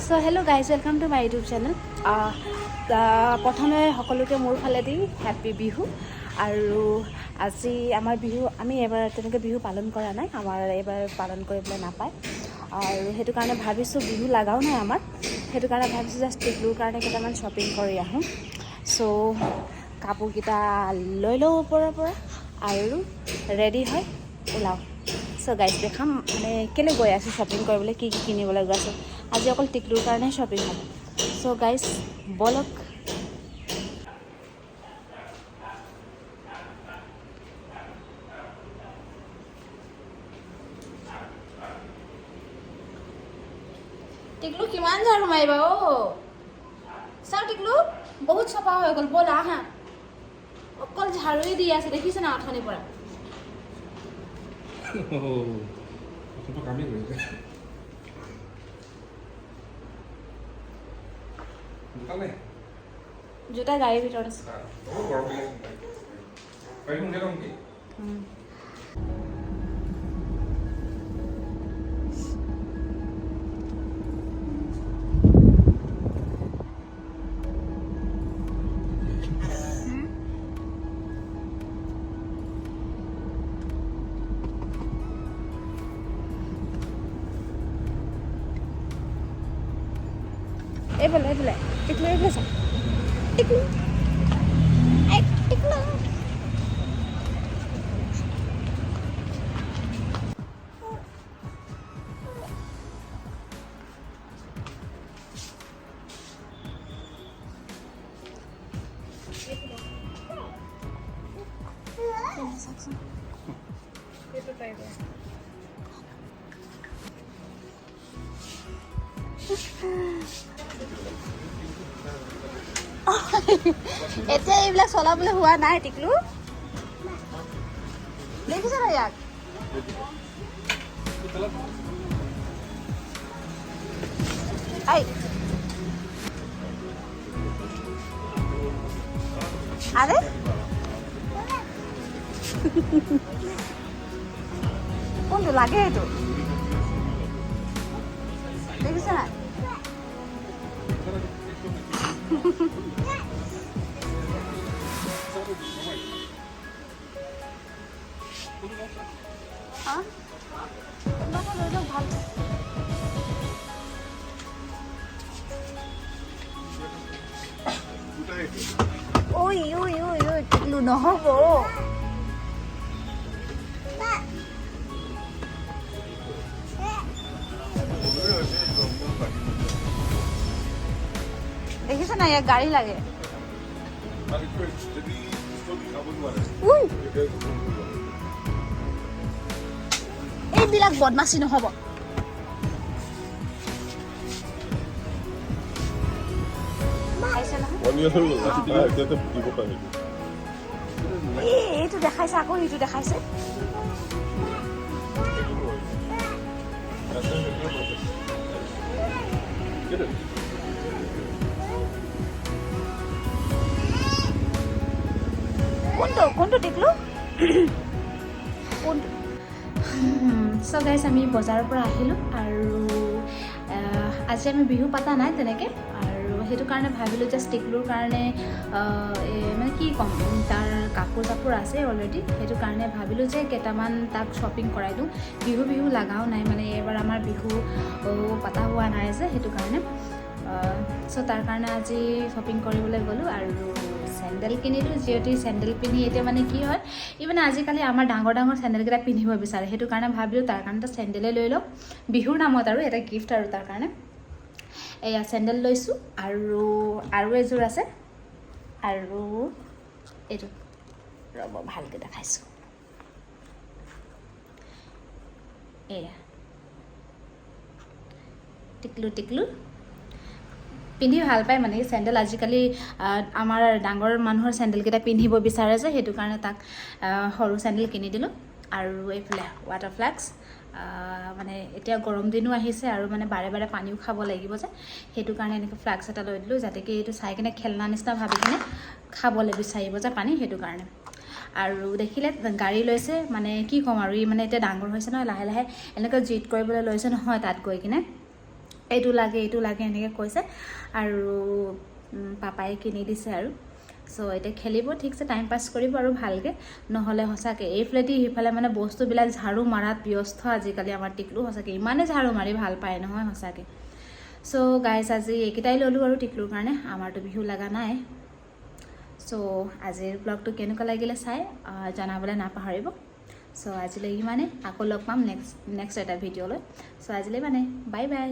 So hello guys, welcome to my YouTube channel. প্ৰথমে সকলোকে মোৰ ফালেদি হ্যাপি বিহু আৰু আজি আমাৰ বিহু আমি এবাৰ তেনেকৈ বিহু পালন কৰা নাই, আমাৰ এবাৰ পালন কৰিবলৈ নাপায় আৰু সেইটো কাৰণে ভাবিছোঁ বিহু লাগাও নাই আমাৰ, সেইটো কাৰণে ভাবিছোঁ জাষ্ট টিকলুৰ কাৰণে কেইটামান শ্বপিং কৰি আহোঁ। চ' কাপোৰকেইটা লৈ লওঁ ওপৰৰ পৰা আৰু ৰেডি হয় ওলাওঁ। চ' গাইজ দেখাম মানে কেলৈ গৈ আছোঁ শ্বপিং কৰিবলৈ, কি কি কিনিবলৈ গৈ আছোঁ। আজি অকল টিকলুৰ কাৰণেহে শ্বপিং হ'ব। চ' গাইজ বলক। টিকলু কিমান ঝাৰু মাৰিবা অ' চাওঁ টিকলু বহুত চফা হৈ গ'ল, ব'ল আহা। অকল ঝাৰুৱে দি আছে দেখিছে না অথনিৰ পৰা। জোতা গাড়ীৰ ভিতৰত আছে। এইফালে টিকলু এইফালে চা, টিকলু টিকলু এতিয়া এইবিলাক চলাবলৈ হোৱা নাই টিকলু, দেখিছে না ইয়াক। আরে কোনটো লাগে এইটো দেখিছে না। ওই ওই ওই ওই টিকলু নহব। দেখিছে না ইয়াক গাড়ী লাগে। এইবিলাক বদমাছি নহব। এইটো দেখাইছে আকৌ সেইটো দেখাইছে। কোনটো টিকলু কোনটো? চ' গাইজ আমি বজাৰৰ পৰা আহিলোঁ আৰু আজি আমি বিহু পাতা নাই তেনেকৈ, আৰু সেইটো কাৰণে ভাবিলোঁ যে টিকলুৰ কাৰণে মানে কি ক'ম, তাৰ কাপোৰ চাপোৰ আছে অলৰেডি, সেইটো কাৰণে ভাবিলোঁ যে কেইটামান তাক শ্বপিং কৰাই দিওঁ। বিহু লাগাও নাই মানে এইবাৰ আমাৰ বিহু পাতা হোৱা নাই যে, সেইটো কাৰণে। চ' তাৰ কাৰণে আজি শ্বপিং কৰিবলৈ গ'লোঁ আৰু চেণ্ডেল কিনিলোঁ। যিহেতু চেণ্ডেল পিন্ধি এতিয়া মানে কি হয়, মানে আজিকালি আমাৰ ডাঙৰ চেণ্ডেলকেইটা পিন্ধিব বিচাৰে, সেইটো কাৰণে ভাবিলোঁ তাৰ কাৰণে চেণ্ডেলে লৈ লওঁ বিহুৰ নামত, আৰু এটা গিফ্ট আৰু তাৰ কাৰণে। এয়া চেণ্ডেল লৈছোঁ আৰু এযোৰ আছে, আৰু এইটো ৰ'ব ভালকৈ দেখাইছোঁ। এয়া টিকলু পিন্ধি ভাল পায় মানে চেণ্ডেল। আজিকালি আমাৰ ডাঙৰ মানুহৰ চেণ্ডেলকেইটা পিন্ধিব বিচাৰে যে, সেইটো কাৰণে তাক সৰু চেণ্ডেল কিনি দিলোঁ। আৰু এইফালে ৱাটাৰ ফ্লাস্ক, মানে এতিয়া গৰম দিনো আহিছে আৰু মানে বাৰে পানীও খাব লাগিব যে, সেইটো কাৰণে এনেকৈ ফ্লাস্ক এটা লৈ দিলোঁ, যাতে কি এইটো চাই কিনে খেলনা নিচিনা ভাবি কিনে খাবলৈ বিচাৰিব যে পানী, সেইটো কাৰণে। আৰু দেখিলে গাড়ী লৈছে, মানে কি ক'ম আৰু ই মানে এতিয়া ডাঙৰ হৈছে নহয়, লাহে লাহে এনেকৈ জিদ কৰিবলৈ লৈছে নহয় তাত গৈ কিনে। এইটো লাগে এনেকৈ কৈছে আৰু পাপাই কিনি দিছে আৰু সো এটা খেলিব ঠিকছে টাইম পাছ কৰিব আৰু ভালকৈ নহ'লে সঁচাকৈ এইফালেদি সিফালে মানে বস্তুবিলাক ঝাড়ু মাৰাত ব্যস্ত আজিকালি আমাৰ টিকলু সঁচাকৈ ইমানে ঝাড়ু মাৰি ভাল পায় নহয় সঁচাকৈ সো গাইজ আজি এইকেইটাই ল'লোঁ আৰু টিকলুৰ কাৰণে আমাৰতো বিহু লগা নাই সো আজিৰ ব্লগটো কেনেকুৱা লাগিলে চাই জনাবলৈ নাপাহৰিব সো আজিলৈ ইমানে আকৌ লগ পাম নেক্সট এটা ভিডিঅ'লৈ সো আজিলৈ মানে বাই বাই